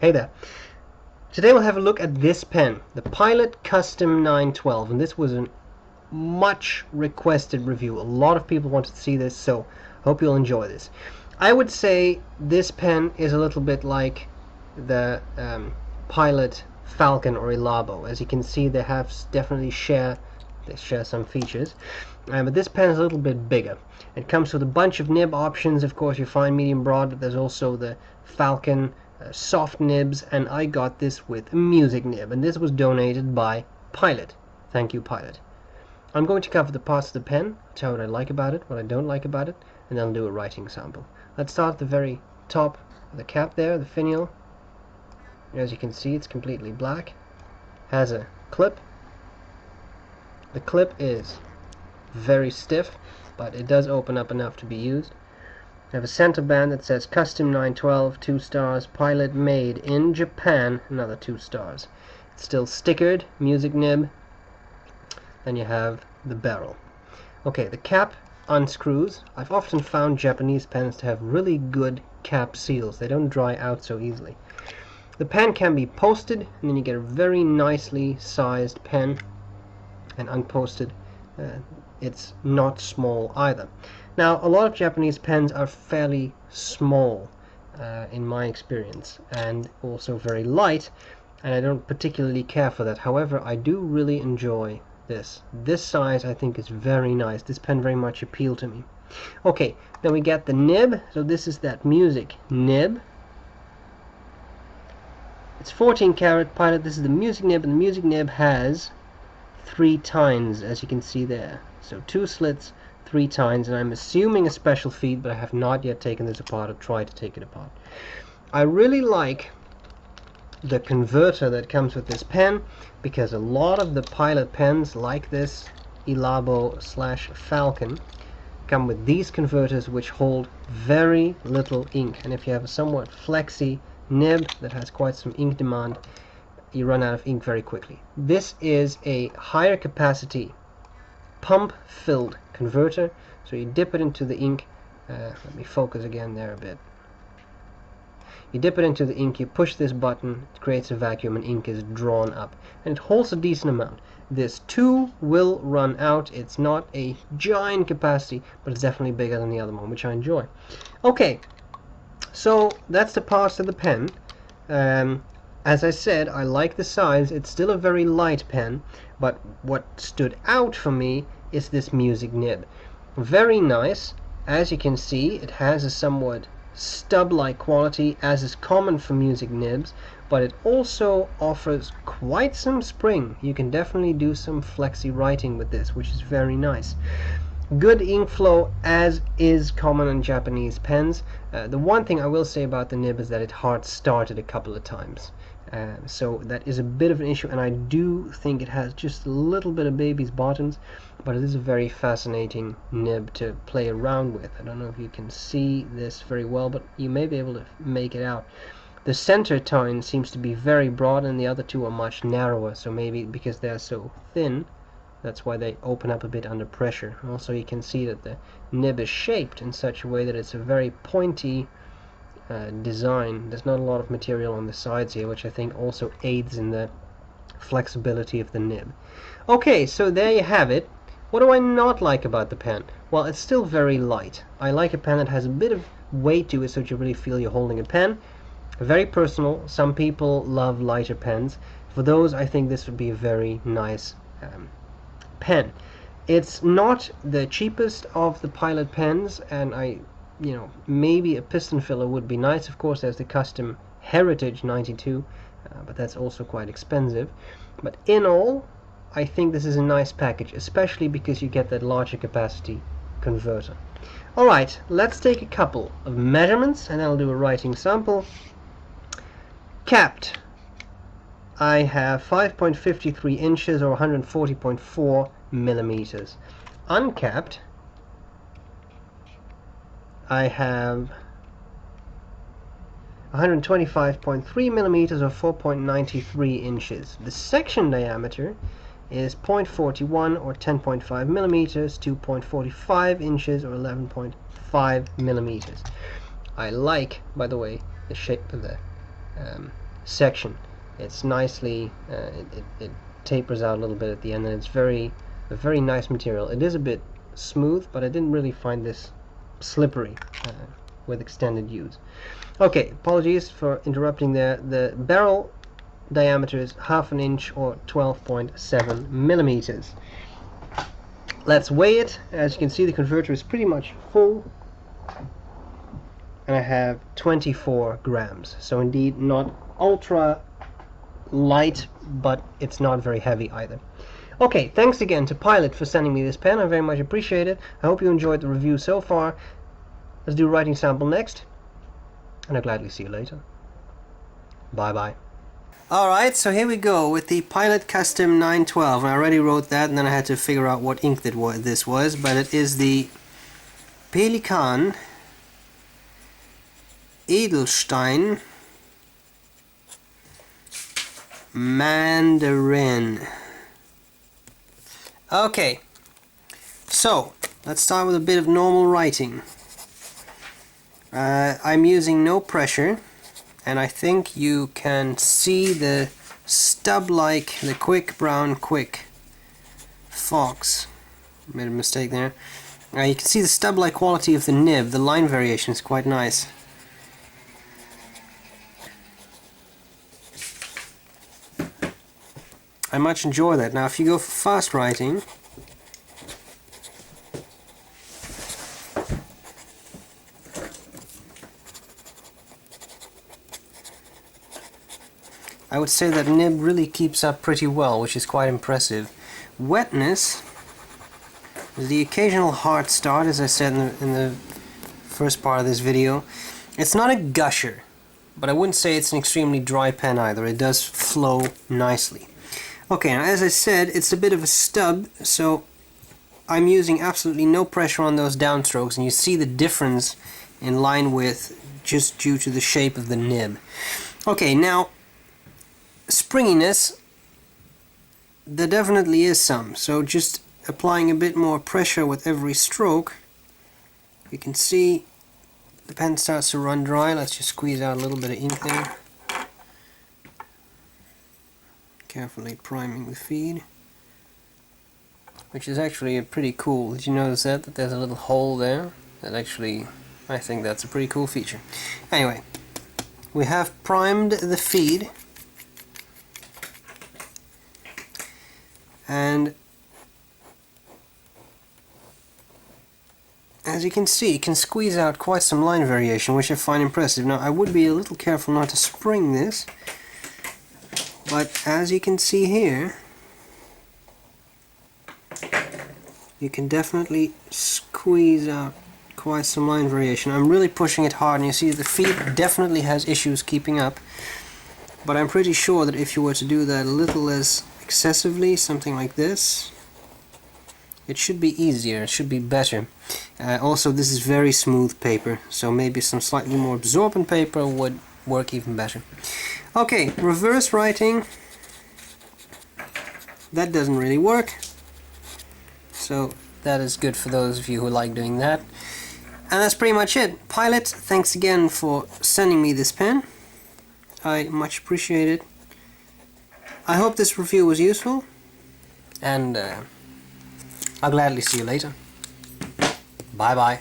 Hey there. Today we'll have a look at this pen, the Pilot Custom 912, and this was a much requested review. A lot of people wanted to see this, so hope you'll enjoy this. I would say this pen is a little bit like the Pilot Falcon or Elabo. As you can see, they share some features, but this pen is a little bit bigger. It comes with a bunch of nib options. Of course, you find medium broad, but there's also the Falcon soft nibs, and I got this with a music nib, and this was donated by Pilot. Thank you, Pilot. I'm going to cover the parts of the pen, tell what I like about it, what I don't like about it, and then I'll do a writing sample. Let's start at the very top of the cap there, the finial. As you can see, it's completely black. Has a clip. The clip is very stiff, but it does open up enough to be used. I have a center band that says Custom 912, 2 stars, Pilot made in Japan, another 2 stars. It's still stickered, music nib. Then you have the barrel. Okay, the cap unscrews. I've often found Japanese pens to have really good cap seals. They don't dry out so easily. The pen can be posted, and then you get a very nicely sized pen, and unposted it's not small either. Now, a lot of Japanese pens are fairly small in my experience, and also very light, and I don't particularly care for that. However, I do really enjoy this. This size I think is very nice. This pen very much appealed to me. Okay, then we get the nib. So this is that music nib. It's 14 karat Pilot. This is the music nib, and the music nib has 3 tines, as you can see there. So 2 slits, 3 tines, and I'm assuming a special feed, but I have not yet taken this apart or tried to take it apart. I really like the converter that comes with this pen, because a lot of the Pilot pens like this Elabo / Falcon come with these converters which hold very little ink, and if you have a somewhat flexy nib that has quite some ink demand, you run out of ink very quickly. This is a higher capacity pump filled converter, so you dip it into the ink. Let me focus again there a bit. You dip it into the ink, you push this button, it creates a vacuum, and ink is drawn up, and it holds a decent amount. This too will run out. It's not a giant capacity, but it's definitely bigger than the other one, which I enjoy. Okay, so that's the parts of the pen. As I said, I like the size. It's still a very light pen, but what stood out for me is this music nib. Very nice. As you can see, it has a somewhat stub-like quality, as is common for music nibs, but it also offers quite some spring. You can definitely do some flexy writing with this, which is very nice. Good ink flow, as is common on Japanese pens. The one thing I will say about the nib is that it hard started a couple of times. So that is a bit of an issue, and I do think it has just a little bit of baby's bottoms, but it is a very fascinating nib to play around with. I don't know if you can see this very well, but you may be able to make it out. The center tine seems to be very broad, and the other two are much narrower, so maybe because they are so thin, that's why they open up a bit under pressure. Also, you can see that the nib is shaped in such a way that it's a very pointy design. There's not a lot of material on the sides here, which I think also aids in the flexibility of the nib. Okay, so there you have it. What do I not like about the pen? Well, it's still very light. I like a pen that has a bit of weight to it, so you really feel you're holding a pen. Very personal. Some people love lighter pens. For those, I think this would be a very nice pen. It's not the cheapest of the Pilot pens, and maybe a piston filler would be nice. Of course, there's the Custom Heritage 92, but that's also quite expensive. But in all, I think this is a nice package, especially because you get that larger capacity converter. Alright, let's take a couple of measurements, and then I'll do a writing sample. Capped, I have 5.53 inches or 140.4 millimeters. Uncapped, I have 125.3 millimeters or 4.93 inches. The section diameter is 0.41 or 10.5 millimeters, 2.45 inches or 11.5 millimeters. I like, by the way, the shape of the section. It's nicely, it tapers out a little bit at the end, and it's a very nice material. It is a bit smooth, but I didn't really find this slippery with extended use. Okay, apologies for interrupting there. The barrel diameter is 1/2 inch or 12.7 millimeters. Let's weigh it. As you can see, the converter is pretty much full, and I have 24 grams. So indeed not ultra light, but it's not very heavy either. Okay, thanks again to Pilot for sending me this pen. I very much appreciate it. I hope you enjoyed the review so far. Let's do writing sample next, and I'll gladly see you later. Bye bye. Alright, so here we go with the Pilot Custom 912. I already wrote that, and then I had to figure out what ink this was, but it is the Pelikan Edelstein Mandarin. Okay, so let's start with a bit of normal writing. I'm using no pressure, and I think you can see the stub-like, the quick brown quick fox. Made a mistake there. You can see the stub-like quality of the nib. The line variation is quite nice. I much enjoy that. Now if you go for fast writing, I would say that nib really keeps up pretty well, which is quite impressive. Wetness is the occasional hard start, as I said in the first part of this video. It's not a gusher, but I wouldn't say it's an extremely dry pen either. It does flow nicely. Okay, now as I said, it's a bit of a stub, so I'm using absolutely no pressure on those downstrokes, and you see the difference in line width just due to the shape of the nib. Okay, now springiness, there definitely is some, so just applying a bit more pressure with every stroke, you can see the pen starts to run dry. Let's just squeeze out a little bit of ink there. Carefully priming the feed, which is actually pretty cool. Did you notice that there's a little hole there? That actually, I think that's a pretty cool feature. Anyway, we have primed the feed, and as you can see, you can squeeze out quite some line variation, which I find impressive. Now I would be a little careful not to spring this, but as you can see here, you can definitely squeeze out quite some line variation. I'm really pushing it hard, and you see the feed definitely has issues keeping up, but I'm pretty sure that if you were to do that a little less excessively, something like this, it should be easier, it should be better. Also, this is very smooth paper, so maybe some slightly more absorbent paper would work even better. Okay, reverse writing, that doesn't really work, so that is good for those of you who like doing that. And that's pretty much it. Pilot, thanks again for sending me this pen. I much appreciate it. I hope this review was useful, and I'll gladly see you later. Bye bye.